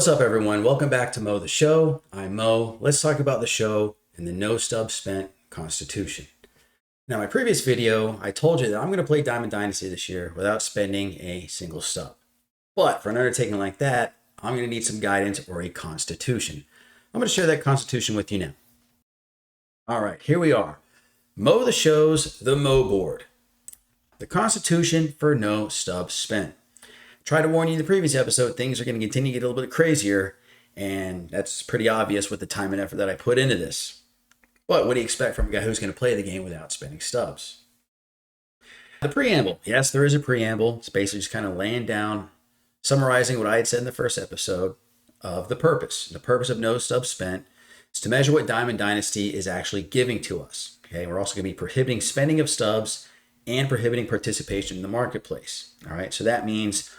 What's up, everyone? Welcome back to Mo the Show. I'm Mo. Let's talk about the show and the No Stubs Spent Constitution. Now, in my previous video, I told you that I'm going to play Diamond Dynasty this year without spending a single stub. But for an undertaking like that, I'm going to need some guidance or a constitution. I'm going to share that constitution with you now. All right, here we are. Mo the Show's The Mo Board. The constitution for No Stubs Spent. Tried to warn you in the previous episode, things are going to continue to get a little bit crazier, and that's pretty obvious with the time and effort that I put into this. But what do you expect from a guy who's going to play the game without spending stubs? The preamble. Yes, there is a preamble. It's basically just kind of laying down, summarizing what I had said in the first episode of the purpose. The purpose of No Stubs Spent is to measure what Diamond Dynasty is actually giving to us. Okay, we're also going to be prohibiting spending of stubs and prohibiting participation in the marketplace. All right, so that means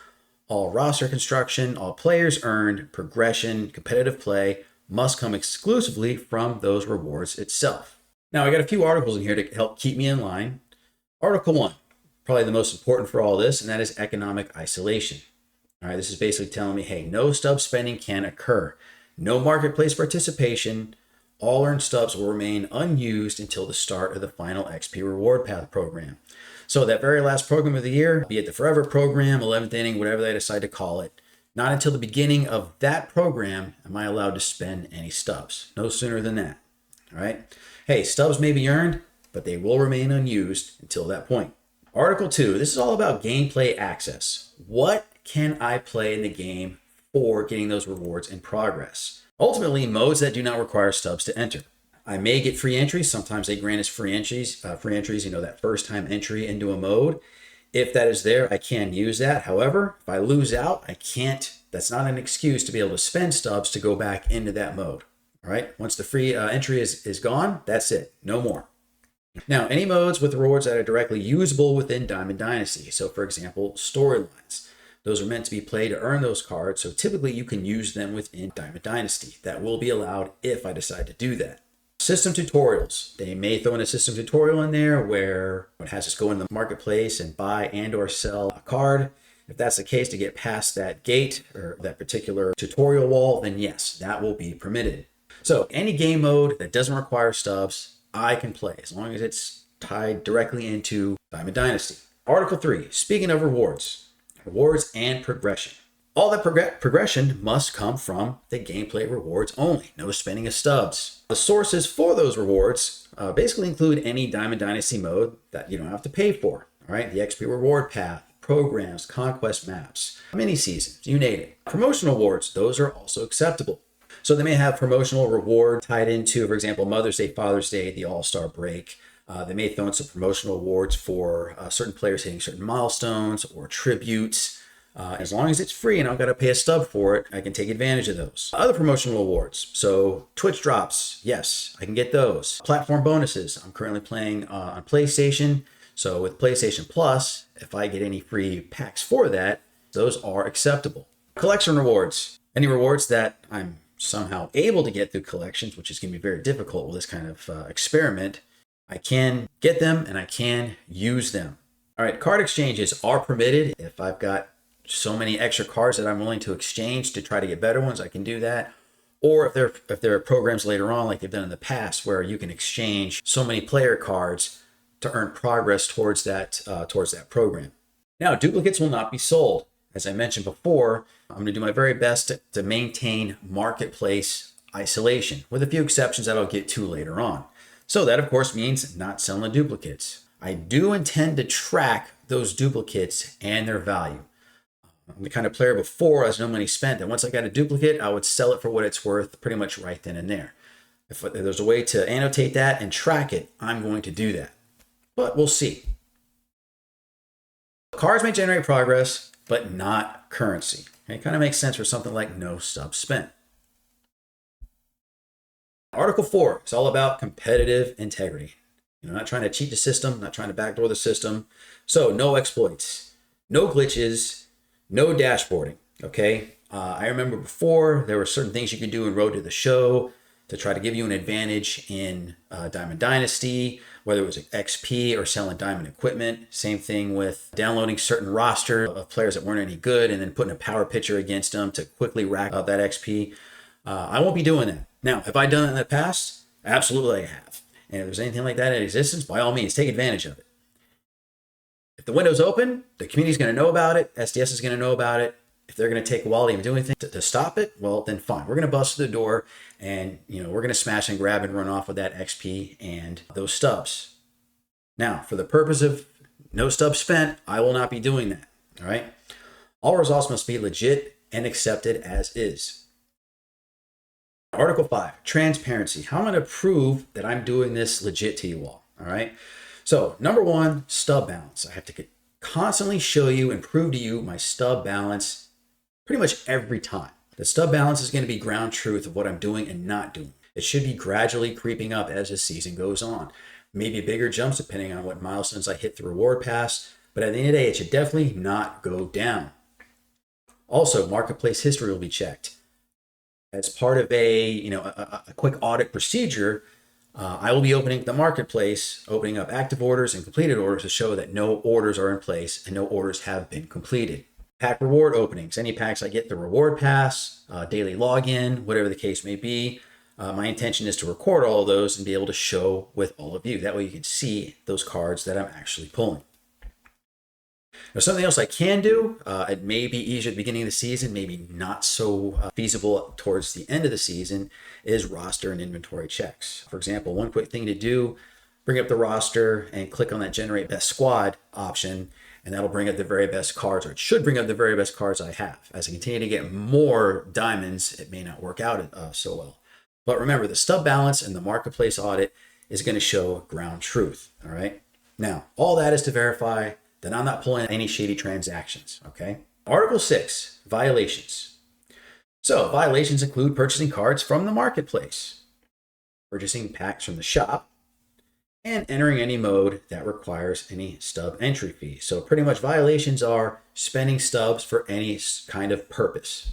all roster construction, all players earned, progression, competitive play must come exclusively from those rewards itself. Now, I got a few articles in here to help keep me in line. Article 1, probably the most important for all this, and that is economic isolation. All right, this is basically telling me, hey, no stub spending can occur. No marketplace participation. All earned stubs will remain unused until the start of the final XP Reward Path program. So that very last program of the year, be it the Forever program, 11th inning, whatever they decide to call it, not until the beginning of that program am I allowed to spend any stubs. No sooner than that. All right. Hey, stubs may be earned, but they will remain unused until that point. Article 2, this is all about gameplay access. What can I play in the game for getting those rewards in progress? Ultimately, modes that do not require stubs to enter. I may get free entries. Sometimes they grant us free entries, that first time entry into a mode. If that is there, I can use that. However, if I lose out, I can't. That's not an excuse to be able to spend stubs to go back into that mode. All right. Once the free entry is gone, that's it. No more. Now, any modes with rewards that are directly usable within Diamond Dynasty. So, for example, storylines. Those are meant to be played to earn those cards. So typically you can use them within Diamond Dynasty. That will be allowed if I decide to do that. System tutorials. They may throw in a system tutorial in there where it has us go in the marketplace and buy and or sell a card. If that's the case, to get past that gate or that particular tutorial wall, then yes, that will be permitted. So any game mode that doesn't require stubs, I can play as long as it's tied directly into Diamond Dynasty. Article 3, speaking of rewards and progression. All that progression must come from the gameplay rewards only. No spending of stubs. The sources for those rewards basically include any Diamond Dynasty mode that you don't have to pay for. All right, the XP Reward Path, programs, conquest maps, mini seasons, you name it. Promotional rewards, those are also acceptable. So they may have promotional reward tied into, for example, Mother's Day, Father's Day, the All-Star break. They may throw in some promotional awards for certain players hitting certain milestones or tributes. As long as it's free and I don't got to pay a stub for it, I can take advantage of those. Other promotional awards. So Twitch drops. Yes, I can get those. Platform bonuses. I'm currently playing on PlayStation. So with PlayStation Plus, if I get any free packs for that, those are acceptable. Collection rewards. Any rewards that I'm somehow able to get through collections, which is going to be very difficult with this kind of experiment, I can get them and I can use them. All right, card exchanges are permitted. If I've got so many extra cards that I'm willing to exchange to try to get better ones, I can do that. Or if there are programs later on, like they've done in the past, where you can exchange so many player cards to earn progress towards that program. Now, duplicates will not be sold. As I mentioned before, I'm going to do my very best to maintain marketplace isolation, with a few exceptions that I'll get to later on. So that, of course, means not selling duplicates. I do intend to track those duplicates and their value. I'm the kind of player before, as no money spent, and once I got a duplicate, I would sell it for what it's worth pretty much right then and there. If there's a way to annotate that and track it, I'm going to do that. But we'll see. Cards may generate progress, but not currency. It kind of makes sense for something like No Stubs Spent. Article 4 is all about competitive integrity. Not trying to cheat the system, not trying to backdoor the system. So no exploits, no glitches, no dashboarding. Okay. I remember before there were certain things you could do in Road to the Show to try to give you an advantage in Diamond Dynasty. whether it was XP or selling diamond equipment. Same thing with downloading certain roster of players that weren't any good and then putting a power pitcher against them to quickly rack up that XP. I won't be doing that. Now, have I done it in the past? Absolutely I have. And if there's anything like that in existence, by all means, take advantage of it. If the window's open, the community's going to know about it. SDS is going to know about it. If they're going to take a while to even do anything to stop it, well, then fine. We're going to bust through the door and, we're going to smash and grab and run off with that XP and those stubs. Now, for the purpose of no stubs spent, I will not be doing that. All right. All results must be legit and accepted as is. Article 5, transparency. How am I going to prove that I'm doing this legit to you all? All right. So number 1, stub balance. I have to constantly show you and prove to you my stub balance pretty much every time. The stub balance is going to be ground truth of what I'm doing and not doing. It should be gradually creeping up as the season goes on. Maybe bigger jumps depending on what milestones I hit the reward pass, but at the end of the day, it should definitely not go down. Also, marketplace history will be checked. As part of a quick audit procedure, I will be opening the marketplace, opening up active orders and completed orders to show that no orders are in place and no orders have been completed. Pack reward openings, any packs I get the reward pass, daily login, whatever the case may be. My intention is to record all of those and be able to show with all of you. That way you can see those cards that I'm actually pulling. Now, something else I can do, it may be easier at the beginning of the season, maybe not so feasible towards the end of the season, is roster and inventory checks. For example, one quick thing to do, bring up the roster and click on that generate best squad option, and that'll bring up the very best cards, or it should bring up the very best cards I have. As I continue to get more diamonds, it may not work out so well. But remember, the stub balance and the marketplace audit is going to show ground truth, all right? Now, all that is to verify that I'm not pulling any shady transactions, okay? Article 6, violations. So, violations include purchasing cards from the marketplace, purchasing packs from the shop, and entering any mode that requires any stub entry fee. So pretty much violations are spending stubs for any kind of purpose.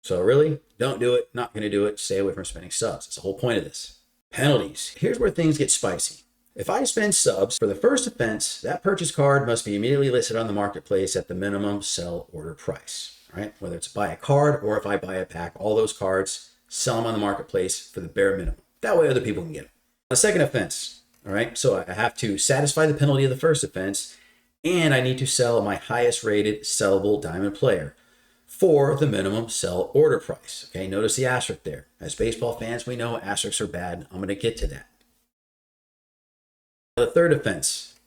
So really, don't do it, not going to do it, stay away from spending stubs. That's the whole point of this. Penalties. Here's where things get spicy. If I spend stubs for the first offense, that purchase card must be immediately listed on the marketplace at the minimum sell order price, right? Whether it's buy a card or if I buy a pack, all those cards, sell them on the marketplace for the bare minimum. That way other people can get them. The second offense. All right, so I have to satisfy the penalty of the first offense, and I need to sell my highest rated sellable diamond player for the minimum sell order price. Okay, notice the asterisk there. As baseball fans, we know asterisks are bad. I'm going to get to that. The third offense,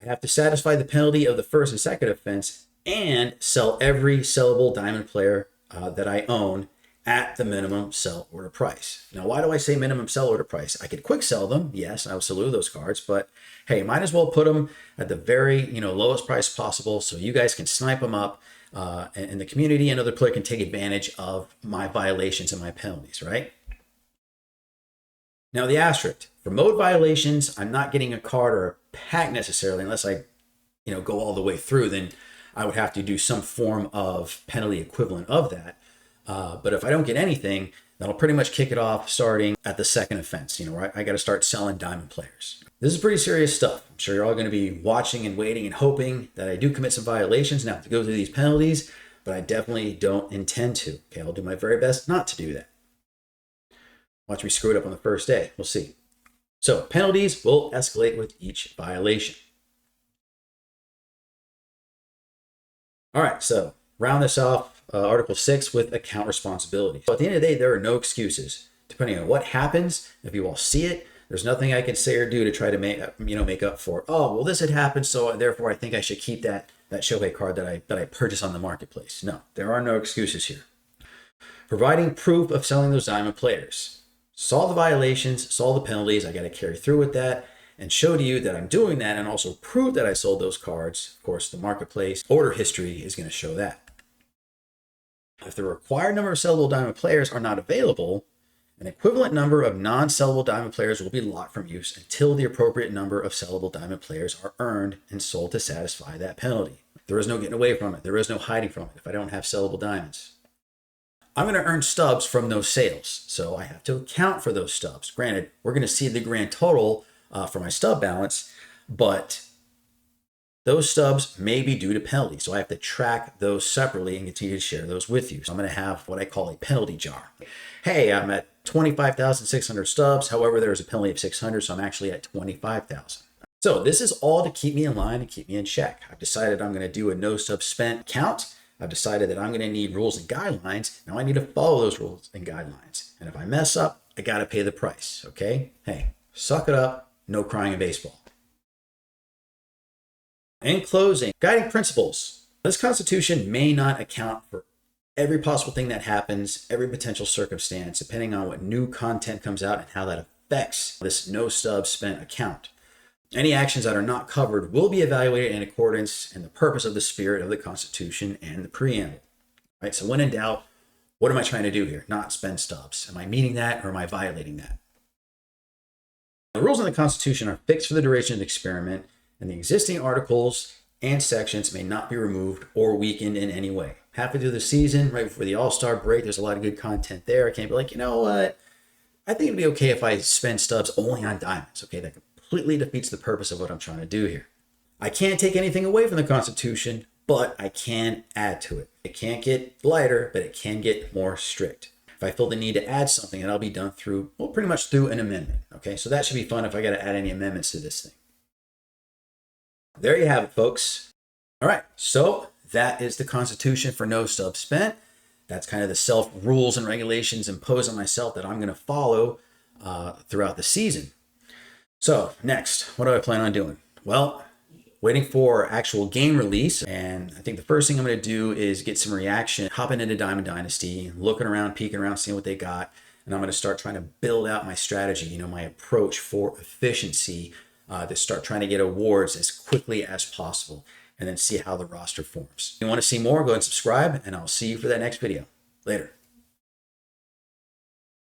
I have to satisfy the penalty of the first and second offense and sell every sellable diamond player that I own at the minimum sell order price. Now, why do I say minimum sell order price? I could quick sell them. Yes, I will salute those cards, but hey, might as well put them at the very lowest price possible so you guys can snipe them up and the community and other player can take advantage of my violations and my penalties, right? Now, the asterisk. For mode violations, I'm not getting a card or a pack necessarily unless I go all the way through. Then I would have to do some form of penalty equivalent of that. But if I don't get anything, that'll pretty much kick it off starting at the second offense, where I got to start selling diamond players. This is pretty serious stuff. I'm sure you're all going to be watching and waiting and hoping that I do commit some violations and have to go through these penalties, but I definitely don't intend to. Okay, I'll do my very best not to do that. Watch me screw it up on the first day. We'll see. So penalties will escalate with each violation. All right, so round this off. Article 6 with account responsibility. So at the end of the day, there are no excuses. Depending on what happens, if you all see it, there's nothing I can say or do to try to make up for it. Oh, well, this had happened, so therefore I think I should keep that Shohei card that I purchased on the marketplace. No, there are no excuses here. Providing proof of selling those diamond players. Saw the violations, saw the penalties. I got to carry through with that and show to you that I'm doing that and also prove that I sold those cards. Of course, the marketplace order history is going to show that. If the required number of sellable diamond players are not available, an equivalent number of non-sellable diamond players will be locked from use until the appropriate number of sellable diamond players are earned and sold to satisfy that penalty. There is no getting away from it. There is no hiding from it if I don't have sellable diamonds. I'm going to earn stubs from those sales, so I have to account for those stubs. Granted, we're going to see the grand total for my stub balance, but those stubs may be due to penalties. So I have to track those separately and continue to share those with you. So I'm going to have what I call a penalty jar. Hey, I'm at 25,600 stubs. However, there was a penalty of 600, so I'm actually at 25,000. So this is all to keep me in line and keep me in check. I've decided I'm going to do a no stubs spent count. I've decided that I'm going to need rules and guidelines. Now I need to follow those rules and guidelines. And if I mess up, I got to pay the price. Okay? Hey, suck it up. No crying in baseball. In closing, guiding principles. This Constitution may not account for every possible thing that happens, every potential circumstance, depending on what new content comes out and how that affects this no stubs spent account. Any actions that are not covered will be evaluated in accordance and the purpose of the spirit of the Constitution and the preamble. Right? So when in doubt, what am I trying to do here? Not spend stubs. Am I meeting that or am I violating that? The rules in the Constitution are fixed for the duration of the experiment, and the existing articles and sections may not be removed or weakened in any way. Halfway through the season, right before the All-Star break, there's a lot of good content there. I can't be like, you know what? I think it'd be okay if I spend stubs only on diamonds. Okay, that completely defeats the purpose of what I'm trying to do here. I can't take anything away from the Constitution, but I can add to it. It can't get lighter, but it can get more strict. If I feel the need to add something, that'll be done through, well, pretty much through an amendment. Okay, so that should be fun if I got to add any amendments to this thing. There you have it, folks. All right, so that is the Constitution for No Stubs Spent. That's kind of the self rules and regulations imposed on myself that I'm going to follow throughout the season. So next, what do I plan on doing? Well, waiting for actual game release. And I think the first thing I'm going to do is get some reaction, hopping into Diamond Dynasty, looking around, peeking around, seeing what they got. And I'm going to start trying to build out my strategy, my approach for efficiency to start trying to get awards as quickly as possible and then see how the roster forms. If you want to see more, go ahead and subscribe, and I'll see you for that next video. Later.